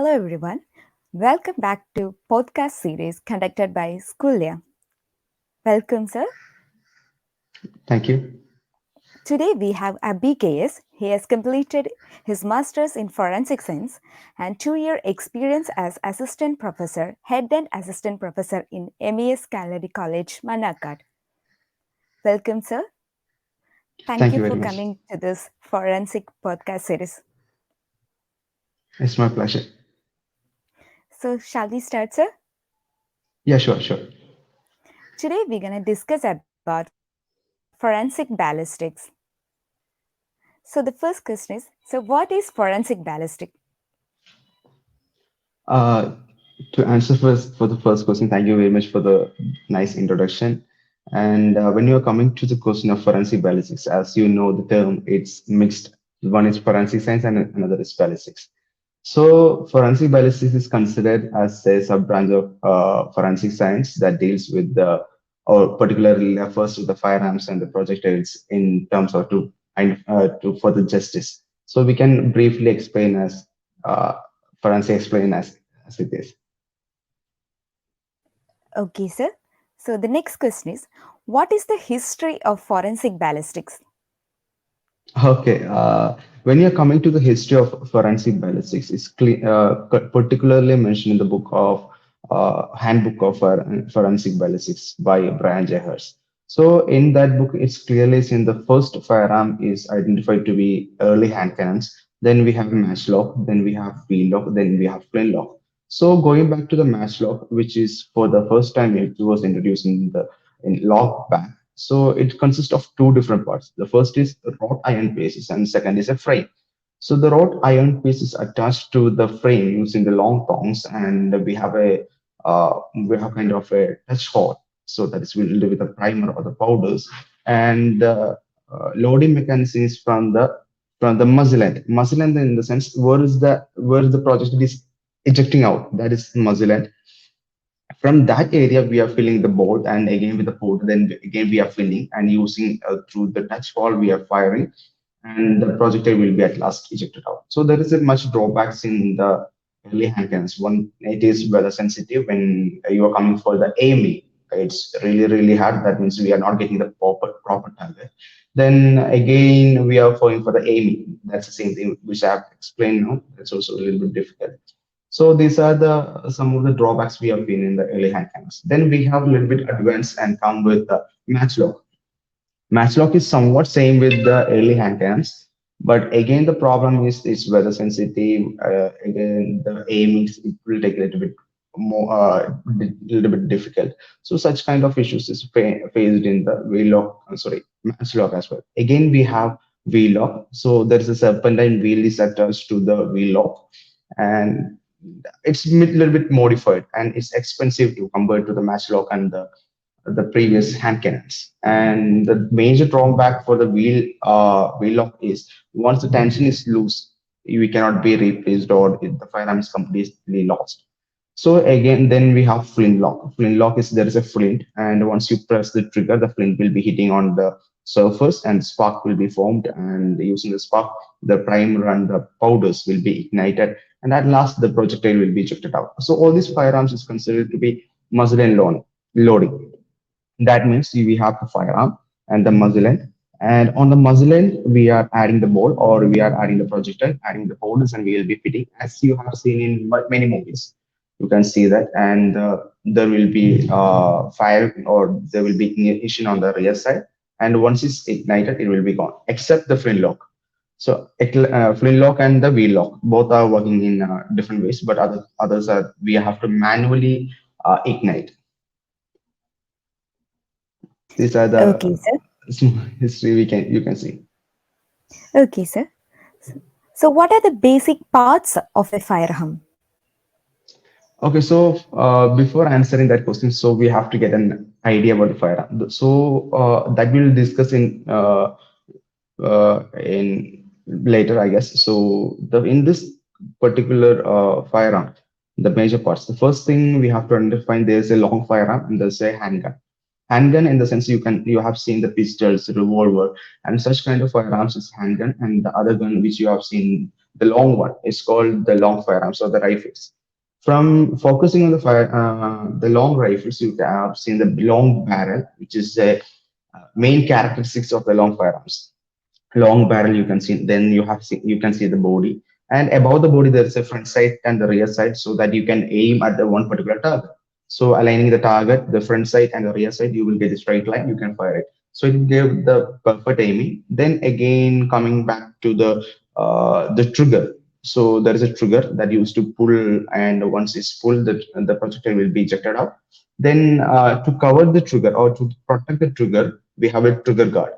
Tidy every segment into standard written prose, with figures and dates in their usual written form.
everyone. Welcome back to podcast series conducted by Scoolya. Welcome, sir. Thank you. Today we have Abi KS. He has completed his master's in forensic science and 2-year experience as assistant professor, head and assistant professor in Kalladi College, Mannarkkad. Welcome, sir. Thank Thank you you for very much. coming to this forensic podcast series. It's my pleasure. So, shall we start, sir? Yeah, sure. Today we're going to discuss about forensic ballistics. So, the first question is, so what is forensic ballistic? Uh, to answer first for the first question, thank you very much for the nice introduction. And when you are coming to the question of forensic ballistics, as you know, the term it's mixed. One is forensic science and another is ballistics. So forensic ballistics is considered as a sub branch of forensic science that deals with the or particularly refers to the firearms and the projectiles in terms of to for the justice. So we can briefly explain as forensic explain as it is. Okay, sir. So, the next question is, what is the history of forensic ballistics? Okay, when you're coming to the history of forensic ballistics, it's particularly mentioned in the book of Handbook of Forensic Ballistics by Brian J. Hurst. So in that book, it's clearly seen the first firearm is identified to be early hand cannons. Then we have matchlock, then we have wheel-lock, then we have flintlock. So going back to the matchlock, which is for the first time it was introduced in the in lock back. So it consists of two different parts. The first is wrought iron pieces and second is a frame. So the wrought iron piece is attached to the frame using the long tongs, and we have kind of a touch hole. So that is filled with the primer or the powders, and loading mechanism is from the muzzle end. Muzzle end in the sense where is the projectile is ejecting out. That is muzzle end. From that area we are filling the board, and again with the board then again we are filling and using through the touch wall we are firing, and the projectile will be at last ejected out. So there is a much drawbacks in the early hand cannons. One, it is weather sensitive. When you are coming for the aiming, it's really hard. That means we are not getting the proper target. Then again we are going for the aiming. That's the same thing which I have explained now. That's also a little bit difficult. So these are the some of the drawbacks we have been in the early hand cannons. Then we have a little bit advanced and come with the matchlock. Matchlock is somewhat same with the early hand cannons, but again the problem is it's weather sensitive. Again the aiming it will take a little bit more, little bit difficult. So such kind of issues is faced in the wheel-lock, sorry, matchlock as well. Again we have wheel-lock. So there is a serpentine wheel is attached to the wheel-lock, and it's a little bit modified and it's expensive to compare to the matchlock and the previous hand cannons. And the major drawback for the wheel lock is once the tension is loose, we cannot be replaced or the firearm is completely lost. So again, then we have flintlock. Flintlock is there is a flint, and once you press the trigger, the flint will be hitting on the surface, and spark will be formed. And using the spark, the primer and the powders will be ignited, and at last the projectile will be ejected out. So all these firearms is considered to be muzzle and loading. That means we have the firearm and the muzzle end. And on the muzzle end, we are adding the ball or we are adding the projectile, adding the powders, and we will be fitting as you have seen in many movies. You can see that, and there will be fire or there will be ignition on the rear side. And once it's ignited, it will be gone, except the flintlock. So flintlock and the wheel lock both are working in different ways, but others are we have to manually ignite. These are Okay, the sir. history we can you can see. Okay, sir. So, what are the basic parts of a firearm? Okay, so before answering that question, so we have to get an idea about the firearm. So that we'll discuss in later, I guess. So the in this particular firearm, the major parts. The first thing we have to define there's a long firearm and there's a handgun. Handgun in the sense you have seen the pistols, revolver, and such kind of firearms is handgun, and the other gun which you have seen the long one is called the long firearms or the rifles. From focusing on the long rifles, you have seen the long barrel, which is the main characteristics of the long firearms. Long barrel you can see, then you can see the body, and above the body there is a front sight and the rear sight, so that you can aim at the one particular target. So aligning the target, the front sight and the rear sight, you will get a straight line, you can fire it. So it gave the perfect aiming. Then again, coming back to the trigger, so there is a trigger that used to pull, and once it's pulled, the projectile will be ejected out. Then to cover the trigger or to protect the trigger, we have a trigger guard,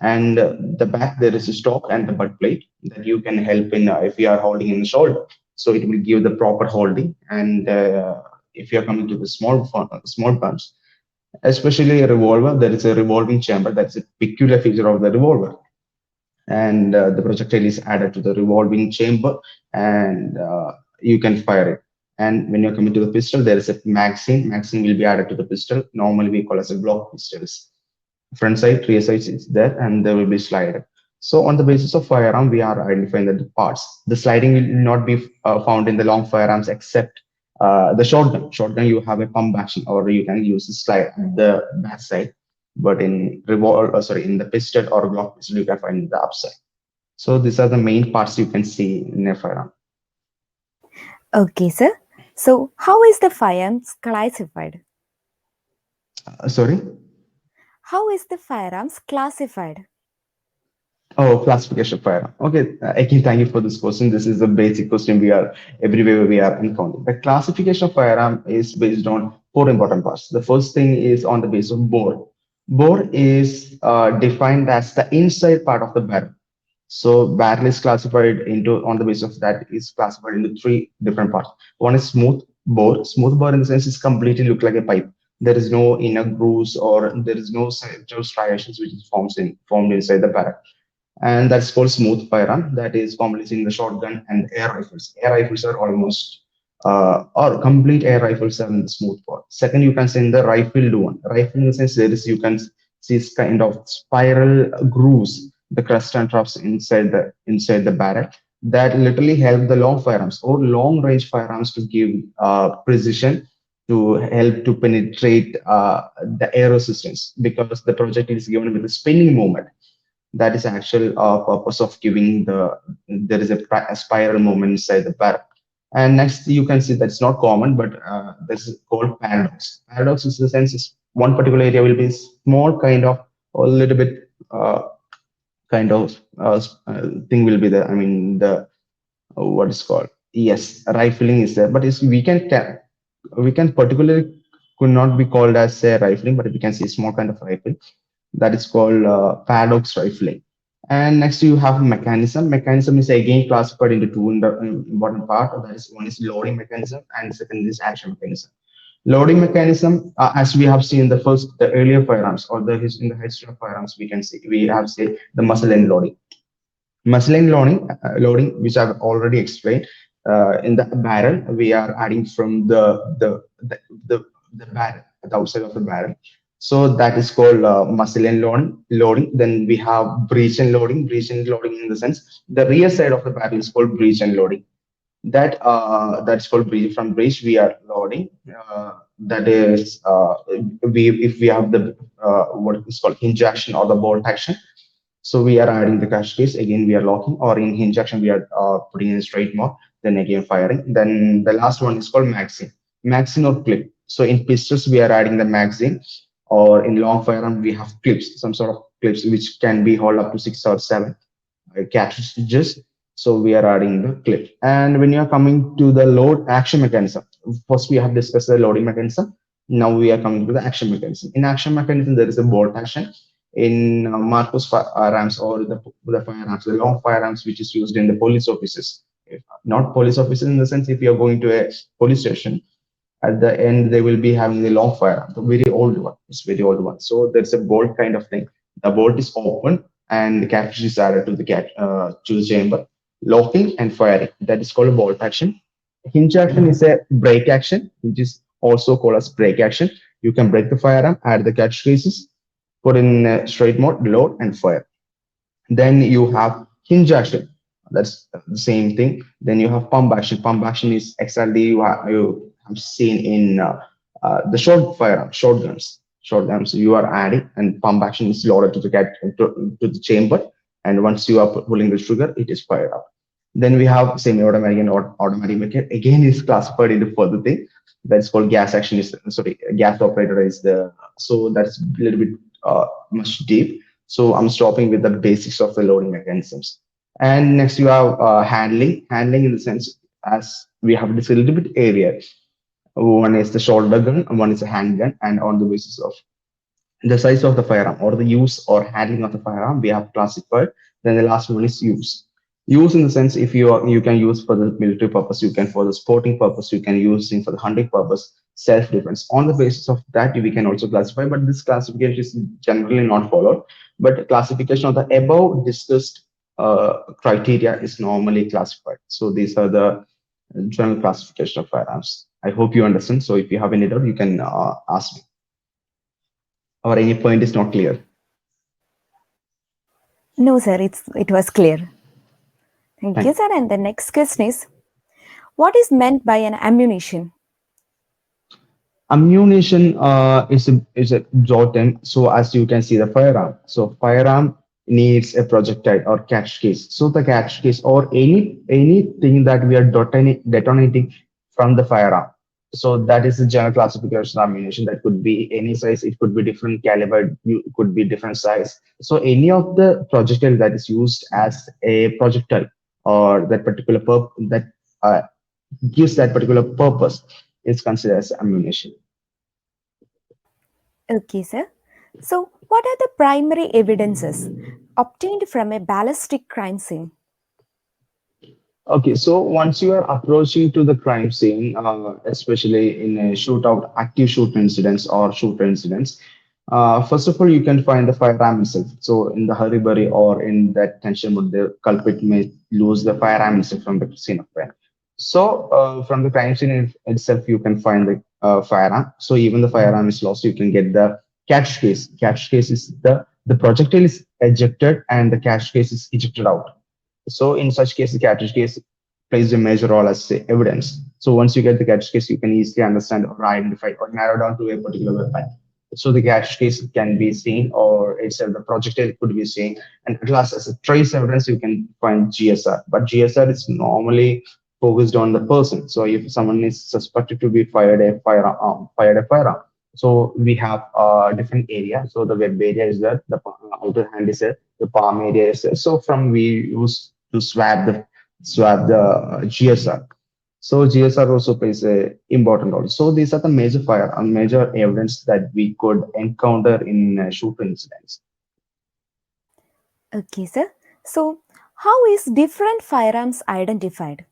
and the back there is a stock and the butt plate that you can help in if you are holding in the shoulder, so it will give the proper holding. And if you are coming to the small guns, especially a revolver, there is a revolving chamber. That's a peculiar feature of the revolver, and the projectile is added to the revolving chamber, and you can fire it. And when you're coming to the pistol, there is a magazine will be added to the pistol, normally we call as a Glock pistols. Front side, rear side is there, and there will be slider. So on the basis of firearm, we are identifying the parts. The sliding will not be found in the long firearms, except the shotgun. Shotgun, you have a pump action, or you can use the slide at the back side. But in in the pistol or Glock pistol, you can find the upside. So these are the main parts you can see in a firearm. Okay, sir. So, how is the firearms classified? Sorry. How is the firearms classified? Oh, classification of firearm. Okay, again, thank you for this question. This is a basic question we are everywhere we are encountering. The classification of firearm is based on four important parts. The first thing is on the basis of bore. Bore is defined as the inside part of the barrel. So barrel is classified into on the basis of that is classified into three different parts. One is smooth bore. Smooth bore in the sense is completely look like a pipe. There is no inner grooves or there is no striations which is formed inside the barrel, and that's called smooth firearm. That is commonly seen in the shotgun and air rifles. Air rifles are almost or complete air rifles are in the smooth bore. Second, you can see in the rifled one. Rifle in the sense there is you can see this kind of spiral grooves, the crest and troughs inside the barrel that literally help the long firearms or long range firearms to give precision, to help to penetrate the air resistance, because the projectile is given with a spinning moment. That is actual purpose of giving there is a spiral movement inside the barrel. And next you can see that's not common, but this is called paradox. Paradox is the sense is one particular area will be small kind of or a little bit kind of thing will be there. I mean the what is called, yes, rifling is there, but it's we can particularly could not be called as a rifling, but we can see small kind of rifle that is called paradox rifling. And next you have mechanism. Mechanism is again classified into two in the important part. That is, one is loading mechanism and second is action mechanism. Loading mechanism, as we have seen the earlier firearms or in the history of firearms, we have say the muzzle end loading. Muzzle end loading, which I've already explained. In the barrel, we are adding from the barrel, the outside of the barrel. So that is called muzzle end loading. Then we have breech end loading. Breech end loading in the sense the rear side of the barrel is called breech end loading. That's called breech. From breech we are loading. That is we if we have the what is called hinge action or the bolt action, so we are adding the cache case. Again, we are locking, or in hinge action, we are putting in a straight mode. Then again firing. Then the last one is called magazine. Magazine or clip. So in pistols, we are adding the magazine, or in long firearm, we have clips, some sort of clips which can be hold up to 6 or 7 cartridges. So we are adding the clip. And when you are coming to the load action mechanism, first we have discussed the loading mechanism. Now we are coming to the action mechanism. In action mechanism, there is a bolt action. In Marcos firearms or the firearms, the long firearms which is used in the police offices. Not police offices in the sense if you are going to a police station, at the end they will be having the long firearm, the very old one. It's very old one. So there's a bolt kind of thing. The bolt is open and the cartridge is added to the chamber, locking and firing. That is called a bolt action. Hinge action is a break action, which is also called as break action. You can break the firearm, add the catch cases, put in straight mode, load and fire. Then you have hinge action. That's the same thing. Then you have pump action. Pump action is exactly you have seen in the shotguns. Shotguns you are adding, and pump action is loaded to the chamber, and once you are pulling the trigger, it is fired up. Then we have semi-automatic and automatic mechanic. Again, is classified into further thing. That's called gas action. Is sorry, gas operator is the so that's a little bit much deep. So I'm stopping with the basics of the loading mechanisms. And next you have handling. Handling in the sense as we have this a little bit area. One is the shoulder gun, and one is a handgun, and on the basis of the size of the firearm or the use or handling of the firearm we have classified. Then the last one is use in the sense if you can use for the military purpose, you can for the sporting purpose, you can use it for the hunting purpose, self-defense. On the basis of that we can also classify, but this classification is generally not followed. But classification of the above discussed criteria is normally classified. So these are the general classification of firearms. I hope you understand. So if you have any doubt you can ask me, or any point is not clear. No, sir, it was clear. Thank you, Thank you. sir. And the next question is, what is meant by an ammunition? Ammunition is a broad term. So as you can see, the firearm. So firearm needs a projectile or catch case. So the catch case or anything that we are detonating from the firearm. So that is the general classification of ammunition. That could be any size. It could be different caliber. It could be different size. So any of the projectile that is used as a projectile or that particular that uh, gives that particular purpose is considered as ammunition. Okay, sir. So, what are the primary evidences obtained from a ballistic crime scene? Okay, so once you are approaching to the crime scene, especially in a shootout, active shoot incidents or shooter incidents, first of all, you can find the firearm itself. So in the hurry or in that tension mode, the culprit may lose the firearm itself from the scene of crime. So from the crime scene itself, you can find the firearm. So even the firearm is lost, you can get the catch case. Catch case is the projectile is ejected and the catch case is ejected out. So in such case, the catch case plays a major role as say, evidence. So once you get the catch case, you can easily understand or identify or narrow down to a particular weapon. So the catch case can be seen, or itself the projectile could be seen. And at last, as a trace evidence, you can find GSR. But GSR is normally focused on the person. So if someone is suspected to be fired a firearm. So we have different area. So the web area is there. The outer hand is there. The palm area is there. So from we use to swab the GSR. So GSR also plays a important role. So these are the major evidence that we could encounter in shooter incidents. Okay, sir. So, how is different firearms identified?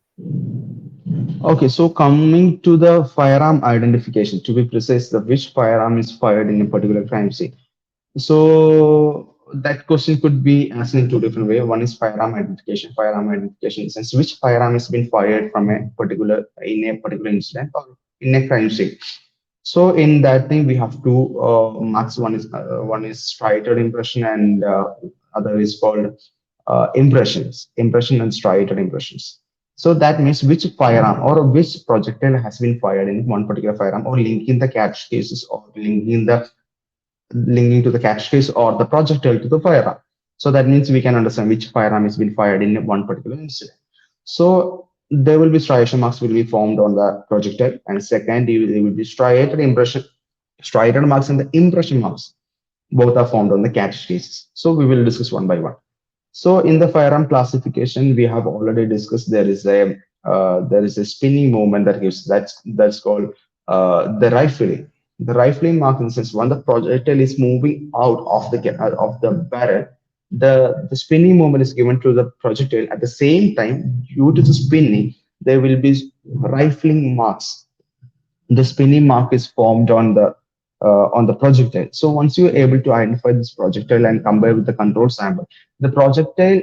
Okay, so coming to the firearm identification, to be precise, the which firearm is fired in a particular crime scene. So that question could be asked in two different ways. One is firearm identification. Firearm identification in the sense which firearm has been fired from a particular incident or in a crime scene. So in that thing, we have two marks. One is striated impression, and other is called impression and striated impressions. So that means which firearm or which projectile has been fired in one particular firearm, or linking the catch cases, or linking to the catch case or the projectile to the firearm. So that means we can understand which firearm has been fired in one particular incident. So there will be striation marks will be formed on the projectile, and second, there will be striated marks and the impression marks. Both are formed on the catch cases. So we will discuss one by one. So in the firearm classification, we have already discussed there is a spinning movement that's called the rifling. The rifling mark in the sense when the projectile is moving out of the barrel, the spinning movement is given to the projectile. At the same time, due to the spinning, there will be rifling marks. The spinning mark is formed on the projectile. So once you're able to identify this projectile and compare with the control sample, the projectile,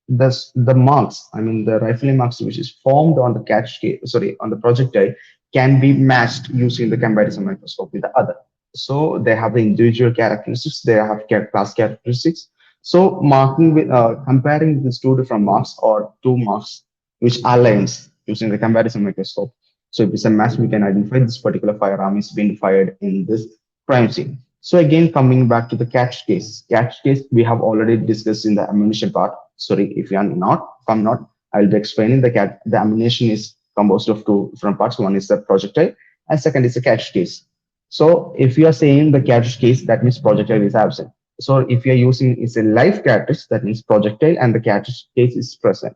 the marks, I mean the rifling marks which is formed on the on the projectile can be matched using the comparison microscope with the other. So they have the individual characteristics, they have class characteristics. So marking with comparing these two different marks or two marks which aligns using the comparison microscope. So if it's a match, we can identify this particular firearm is being fired in this crime scene. So again, coming back to the catch case. Catch case we have already discussed in the ammunition part. Sorry if you are not, if I'm not, I'll be explaining the ammunition is composed of two different parts. One is the projectile and second is the catch case. So if you are saying the catch case, that means projectile is absent. So if you're using is a live cartridge, that means projectile and the cartridge case is present.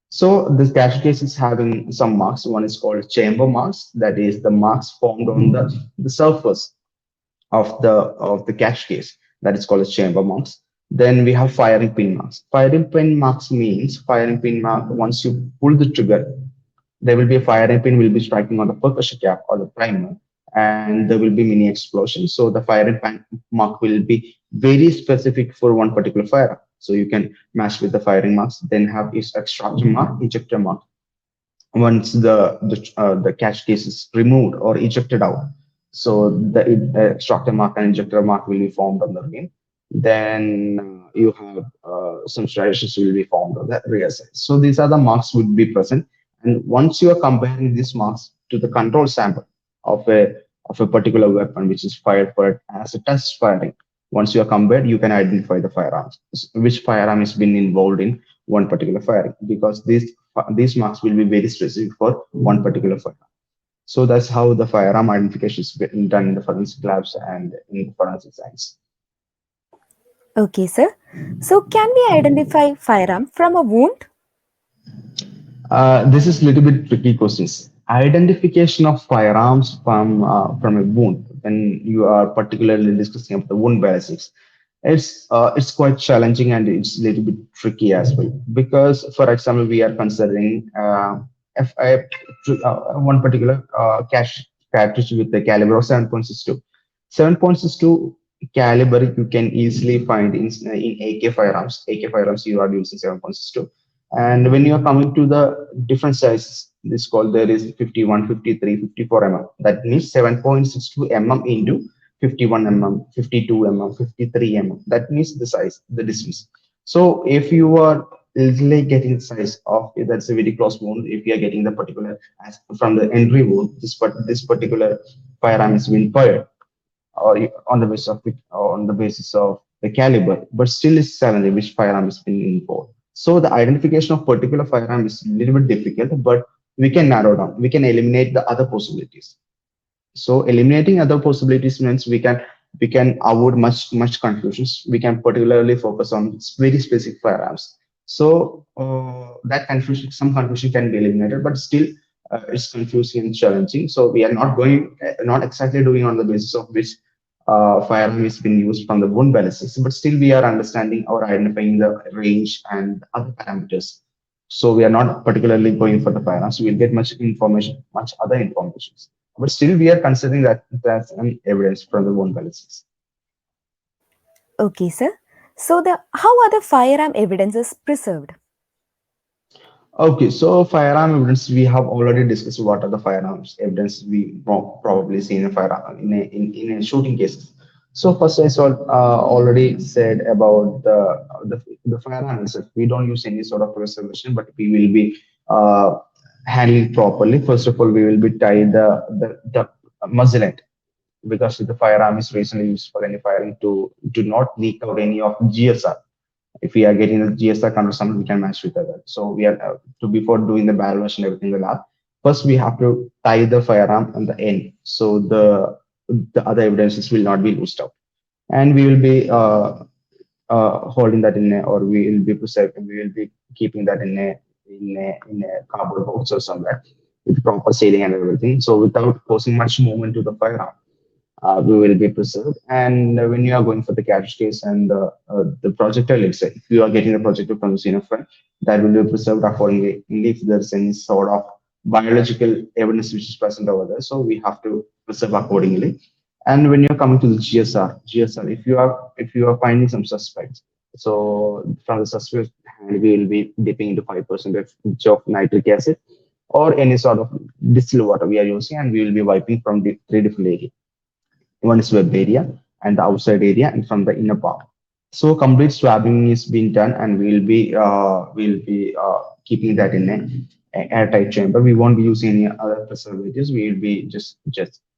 So this cartridge case is having some marks. One is called chamber marks, that is the marks formed on the surface of the catch case. That is called as chamber marks. Then we have firing pin marks. Firing pin marks means firing pin mark once you pull the trigger, there will be a firing pin will be striking on the percussion cap or the primer, and there will be mini explosion. So the firing pin mark will be very specific for one particular fire. So you can match with the firing marks. Then have is extraction mark, ejector mark. Once the catch case is removed or ejected out, so the extractor mark and injector mark will be formed on the rim. Then you have some striations will be formed on the rear side. So these are the marks would be present. And once you are comparing these marks to the control sample of a particular weapon which is fired for as a test firing, once you are compared, you can identify the firearms, which firearm has been involved in one particular firing, because these marks will be very specific for one particular firearm. So that's how the firearm identification is done in the forensic labs and in forensic science. Okay, sir. So, can we identify firearm from a wound? This is a little bit tricky questions. Identification of firearms from a wound, when you are particularly discussing about the wound ballistics, it's quite challenging and it's a little bit tricky as well. Because, for example, we are considering if I, one particular cartridge with the caliber of 7.62. 7.62 caliber you can easily find in AK firearms. AK firearms you are using 7.62, and when you are coming to the different sizes, this called there is 51, 53, 54 mm. That means 7.62 mm into 51 mm, 52 mm, 53 mm. That means the size, the distance. So if you are easily getting the size of, that's a very close wound. If you are getting the particular as from the entry wound, this particular firearm is being fired or on the basis of on the basis of the caliber, but still is challenging which firearm is being involved. So the identification of particular firearm is a little bit difficult, but we can narrow down. We can eliminate the other possibilities. So eliminating other possibilities means we can avoid much confusions. We can particularly focus on very specific firearms. So that confusion, some confusion can be eliminated, but still it's confusing and challenging. So we are not exactly doing on the basis of which firearm is being used from the wound ballistics, but still we are understanding or identifying the range and other parameters. So we are not particularly going for the firearms. We'll get much information, much other information, but still we are considering that that's an evidence from the wound ballistics. Okay, sir. So, the how are the firearm evidences preserved? Okay, so firearm evidence we have already discussed. What are the firearms evidence we probably see in a firearm in a shooting cases. So first I saw already said about the firearm itself. We don't use any sort of preservation, but we will be handling properly. First of all, we will be tie the muzzle end, because the firearm is recently used for any firing to do not leak out any of GSR. If we are getting the GSR control sample, we can match with that. So we are to before doing the barrel version everything in the lab. First, we have to tie the firearm on the end, so the other evidences will not be loosed out, and we will be holding that in a, or we will be preserving, we will be keeping that in a cardboard box or somewhere with proper sealing and everything. So without causing much movement to the firearm, we will be preserved. And when you are going for the catch case and the projectile itself, if you are getting the projectile from the scene of crime, that will be preserved accordingly. Only if there's any sort of biological evidence which is present over there, so we have to preserve accordingly. And when you're coming to the GSR, if you are finding some suspects, so from the suspect hand, we will be dipping into 5% of nitric acid or any sort of distilled water we are using, and we will be wiping from the three different areas. One is web area and the outside area and from the inner palm. So complete swabbing is being done, and we'll be keeping that in a airtight chamber. We won't be using any other preservatives. We'll be just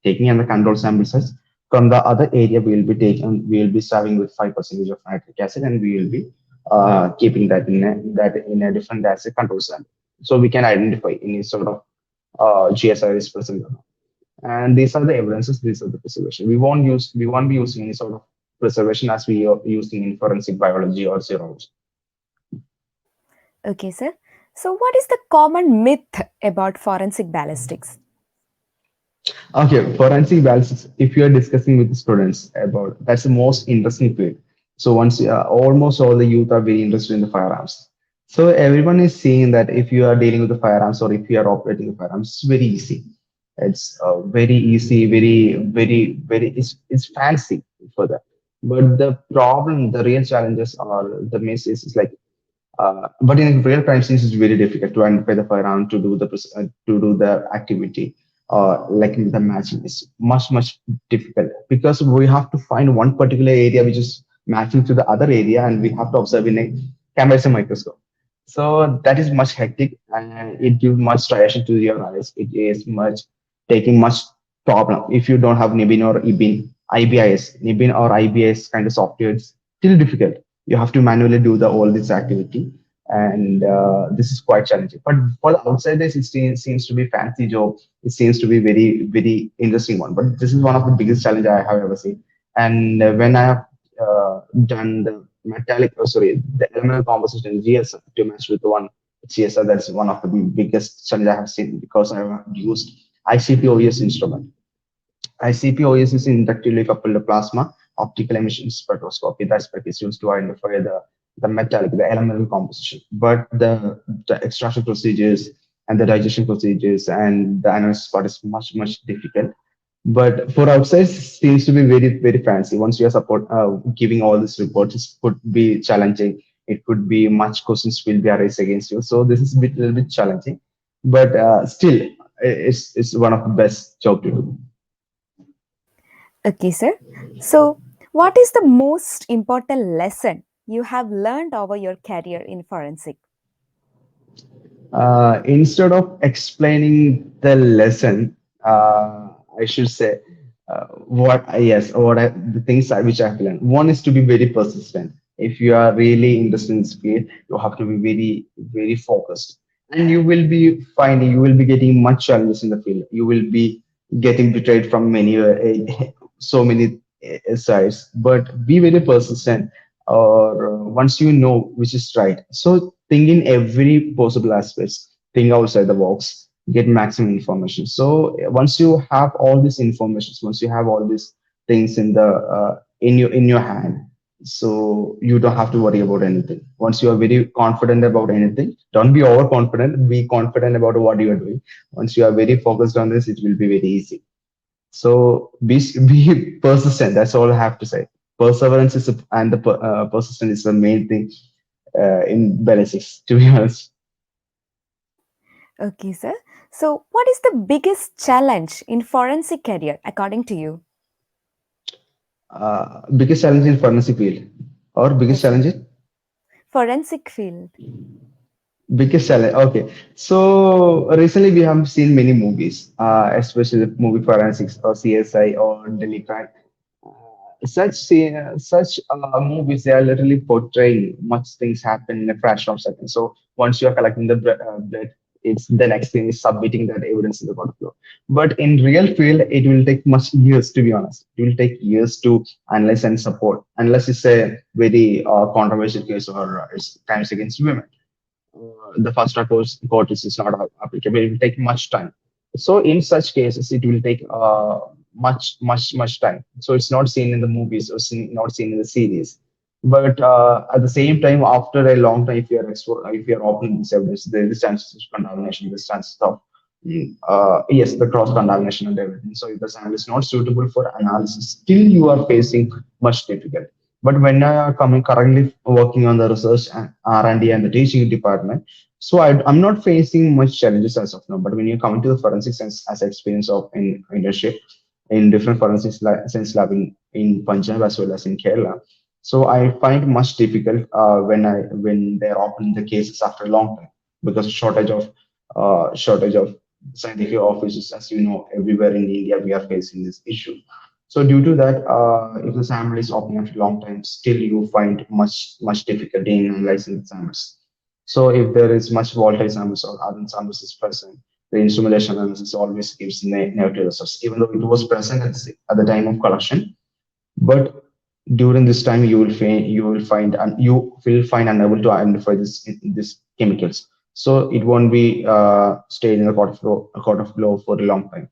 taking in the control sample size from the other area. We'll be swabbing with 5% of nitric acid, and we will be keeping that in a different acid control sample, so we can identify any sort of GSI is present or not. And these are the evidences, these are the preservation. We won't be using any sort of preservation as we are using in forensic biology or serology. Okay, sir. So, what is the common myth about forensic ballistics? Okay, forensic ballistics, if you are discussing with the students about, that's the most interesting field. So once almost all the youth are very interested in the firearms. So everyone is seeing that if you are dealing with the firearms or if you are operating the firearms, it's very easy. It's very easy, very, it's fancy for that. But the problem, the real challenges or the miss is like, but in real crime scenes, it's very difficult to identify the firearm to do the activity. Like the matching is much difficult because we have to find one particular area which is matching to the other area, and we have to observe in a camera microscope. So that is much hectic, and it gives much striation to your eyes. It is much taking much problem if you don't have Nibin or IBIN, IBIS, Nibin or IBIS kind of software. It's still difficult. You have to manually do the all this activity, and this is quite challenging. But for the outsiders, seems to be fancy job. It seems to be very interesting one. But this is one of the biggest challenge I have ever seen. And when I have done the the elemental composition GS to match with one GSR, that's one of the biggest challenge I have seen because I have used ICP-OES instrument. ICP-OES is inductively coupled plasma optical emission spectroscopy. That spec is used to identify the elemental composition. But the extraction procedures and the digestion procedures and the analysis part is much difficult. But for outside, seems to be very fancy. Once you are giving all these reports, it could be challenging. It could be much questions will be arised against you. So this is little bit challenging, but still, it's one of the best job to do. Okay, sir. So, what is the most important lesson you have learned over your career in forensic? Instead of explaining the lesson, I should say the things which I've learned. One is to be very persistent. If you are really interested in this field, you have to be very focused, and you will be getting much challenges in the field. You will be getting betrayed from many so many sides, but be very persistent. Or once you know which is right, so think in every possible aspects, think outside the box, get maximum information. So once you have all these informations, once you have all these things in your hand, so you don't have to worry about anything. Once you are very confident about anything, don't be overconfident, be confident about what you are doing. Once you are very focused on this, it will be very easy. So be persistent. That's all I have to say. Perseverance and the persistence is the main thing in ballistics, to be honest. Okay, sir. So, what is the biggest challenge in forensic career according to you? Biggest challenge in forensic field, or biggest Yes, sir. challenge in Forensic field. biggest challenge. Okay, so recently we have seen many movies, especially the movie Forensics or CSI or Delhi Crime. Such movies, they are literally portraying much things happen in a fraction of seconds. So once you are collecting the blood, it's the next thing is submitting that evidence in the court of law. But in real field, it will take much years, to be honest. It will take years to analyze and support, unless it's a very controversial case or it's crimes against women. The fast track court is not applicable. It will take much time. So in such cases, it will take much time. So it's not seen in the movies or not seen in the series. But at the same time, after a long time, if you are opening this evidence, there is chances of contamination, there's chances of yes, the cross contamination and everything. So if the sample is not suitable for analysis, still you are facing much difficulty. But when I am coming currently working on the research and R&D and the teaching department, so I'm not facing much challenges as of now. But when you're coming to the forensic science as experience of in internship in different forensic science lab in Punjab as well as in Kerala, So I find much difficult when they're opening the cases after a long time, because shortage of scientific officers, as you know, everywhere in India we are facing this issue. So due to that, if the sample is open after a long time, still you find much difficulty in analyzing the samples. So if there is much volatile samples or other samples is present, the instrumentation analysis always gives negative results, even though it was present at the time of collection. But during this time, you will find unable to identify these chemicals. So it won't be stayed in the court of law for a long time.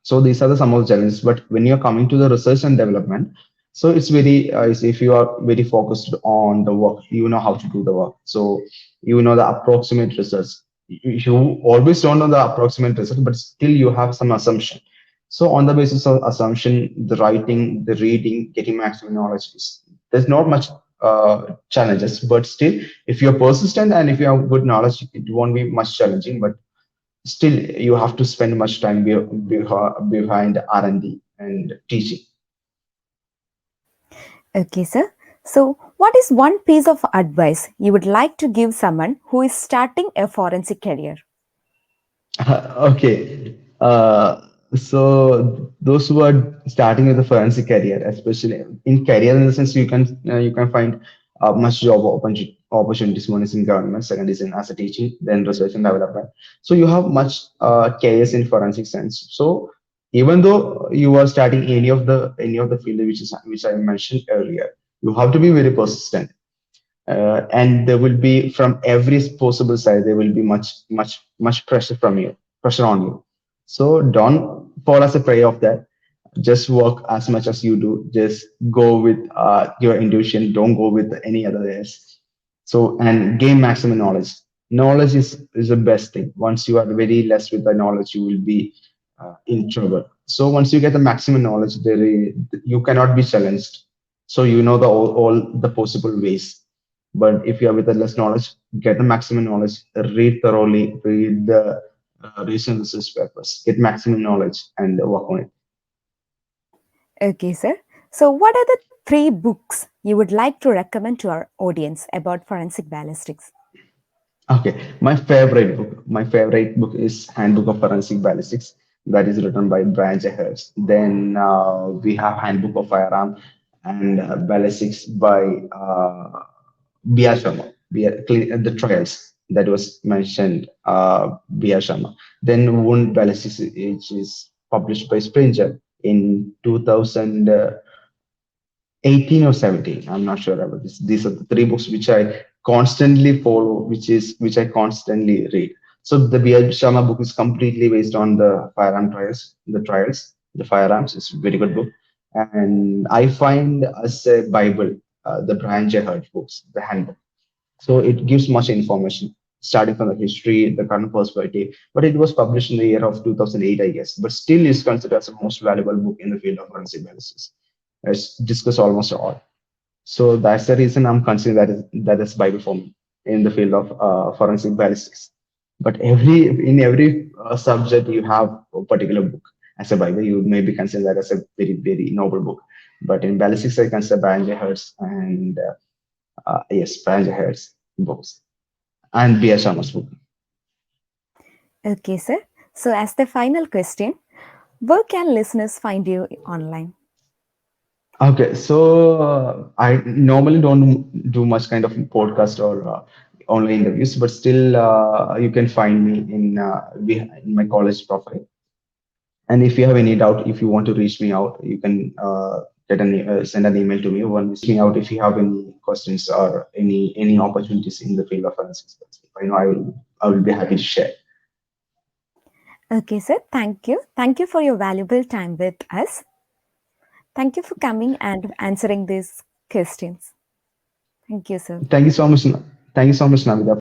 So these are the some of the challenges. But when you're coming to the research and development, so it's very if you are very focused on the work, you know how to do the work. So you know the approximate results. You always don't know the approximate result, but still you have some assumption. So on the basis of assumption, the writing, the reading, getting maximum knowledge there's not much challenges. But still, if you're persistent and if you have good knowledge, it won't be much challenging. But still you have to spend much time behind R&D and teaching. Okay, sir. So, what is one piece of advice you would like to give someone who is starting a forensic career? Okay. So those who are starting with a forensic career, especially in career in the sense you can find much opportunities. One is in government, second is in as a teaching, then research and development. So you have much careers in forensic science. So even though you are starting any of the field which I mentioned earlier, you have to be very persistent, and there will be from every possible side there will be much pressure on you. So don't fall as a prey of that. Just work as much as you do. Just go with your intuition. Don't go with any other ways. So and gain maximum knowledge. Knowledge is the best thing. Once you are very less with the knowledge, you will be in trouble. So once you get the maximum knowledge, you cannot be challenged. So you know all the possible ways. But if you have with the less knowledge, get the maximum knowledge, read thoroughly, read the recent research papers, get maximum knowledge, and work on it. Okay, sir. So, what are the three books you would like to recommend to our audience about forensic ballistics? Okay, my favorite book is Handbook of Forensic Ballistics, that is written by Brian Jehers. Then we have Handbook of Firearm and Ballistics by B.R. Sharma, the trials that was mentioned, B.R. Sharma. Then Wound Ballistics, which is published by Springer in 2000. 18 or 17, I'm not sure about this. These are the three books which I constantly follow, which I constantly read. So the B.R. Sharma book is completely based on the firearm trials, the firearms. It's a very good book. And I find as a Bible, the Brian J. Hurt books, the handbook. So it gives much information, starting from the history, the current perspective. But it was published in the year of 2008, I guess. But still is considered as the most valuable book in the field of forensic analysis. It's discussed almost all. So that's the reason I'm considering that is Bible for me in the field of forensic ballistics. But in every subject you have a particular book as a Bible. You may be considered that as a very noble book. But in ballistics, I consider Banja Hertz and yes, Banja Hertz books and B.S. Sharma's book. Okay, sir. So, as the final question, where can listeners find you online? Okay, so I normally don't do much kind of podcast or online interviews, but still you can find me in my college profile. And if you have any doubt, if you want to reach me out, you can send an email to me. One reach me out if you have any questions or any opportunities in the field of forensics. I will be happy to share. Okay, sir. Thank you. Thank you for your valuable time with us. Thank you for coming and answering these questions. Thank you, sir. Thank you so much. Thank you so much, Navida,